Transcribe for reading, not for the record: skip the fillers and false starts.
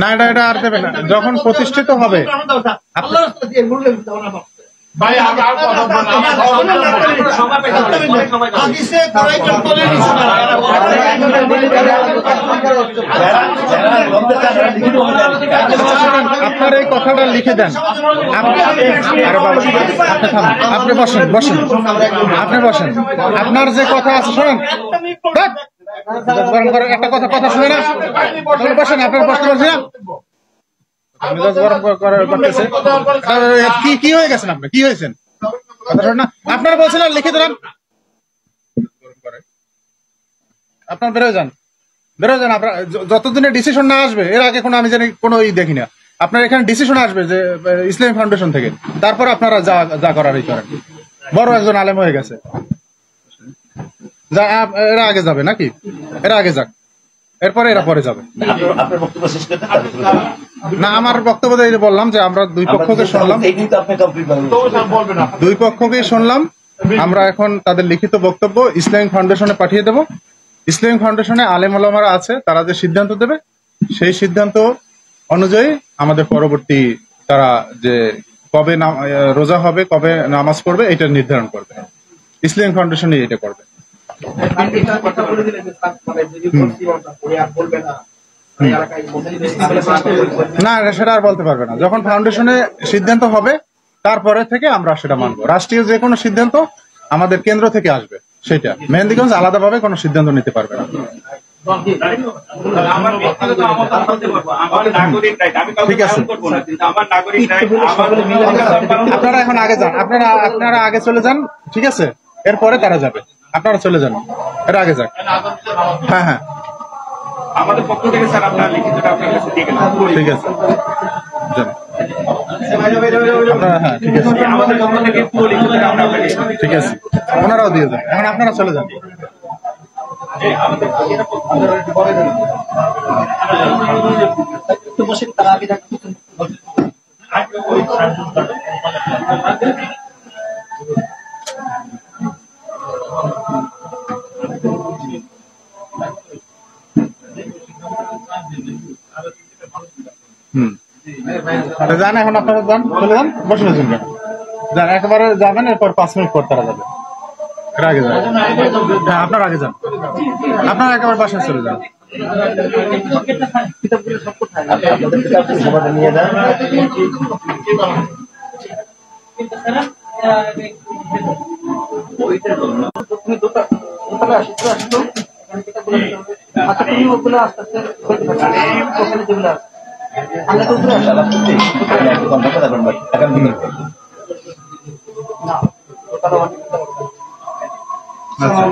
না, এটা আর দেবে না। যখন প্রতিষ্ঠিত হবে আপনার এই কথাটা লিখে দেন। আপনি বসেন, আপনি বসেন। আপনার যে কথা আছে শোনেন, একটা কথা শুনে না, বসেন। আপনার প্রশ্ন করছি না, কি হয়ে গেছেন আপনি? কি হয়েছেন? আপনারা বলছেন আর লিখে দিলাম। আপনার বেরোয় যান। আপনার যতদিনে ডিসিশন না আসবে, এর আগে কোনো আমি জানি কোনো দেখি না। আপনার এখানে ডিসিশন আসবে যে ইসলামী ফাউন্ডেশন থেকে, তারপর আপনারা যা করারই করেন। বড় একজন আলেম হয়ে গেছে, এরা আগে যাবে নাকি? এরা আগে যাক, এরপরে এরা পরে যাবে। না, আমার বক্তব্য বললাম যে আমরা দুই পক্ষকে শুনলাম। আমরা এখন তাদের লিখিত বক্তব্য ইসলামিক ফাউন্ডেশনে পাঠিয়ে দেব। ইসলামিক ফাউন্ডেশনে আলেম ওলামারা আছে, তারা যে সিদ্ধান্ত দেবে সেই সিদ্ধান্ত অনুযায়ী আমাদের পরবর্তী তারা যে কবে রোজা হবে, কবে নামাজ পড়বে, এটা নির্ধারণ করবে। ইসলামিক ফাউন্ডেশনই এটা করবে। না, সেটা আর বলতে পারবে না। যখন ফাউন্ডেশনে সিদ্ধান্ত হবে তারপরে থেকে আমরা সেটা মানব। রাষ্ট্রীয় যে কোনো সিদ্ধান্ত আমাদের কেন্দ্র থেকে আসবে, সেটা মেহেন্দিগঞ্জ আলাদাভাবে কোনো সিদ্ধান্ত নিতে পারবে না। ঠিক আছে, আপনারা এখন আগে যান। আপনারা আগে চলে যান, ঠিক আছে? এরপরে তারা যাবে। আপনারা চলে যান, এর আগে যাক। হ্যাঁ হ্যাঁ, আমাদের পক্ষ থেকে স্যার আপনারা লিখিতটা আপনার কাছে দিয়ে গেলাম। ঠিক আছে, হ্যাঁ ঠিক আছে, আমাদের পক্ষ থেকে পুরো লিখিতটা আমরা ঠিক আছে, ওনারাও দিয়ে যান। এখন আপনারা চলে যান। যান, এখন আপনারা যান, চলে যান, বসে যান। একবারে যাবেন, এরপর 5 মিনিট পর তারা যাবে। এর আগে যান। হ্যাঁ, আপনারা আগে যান। আপনারা একেবারে বাসায় চলে যান। নিয়ে যান। আচ্ছা।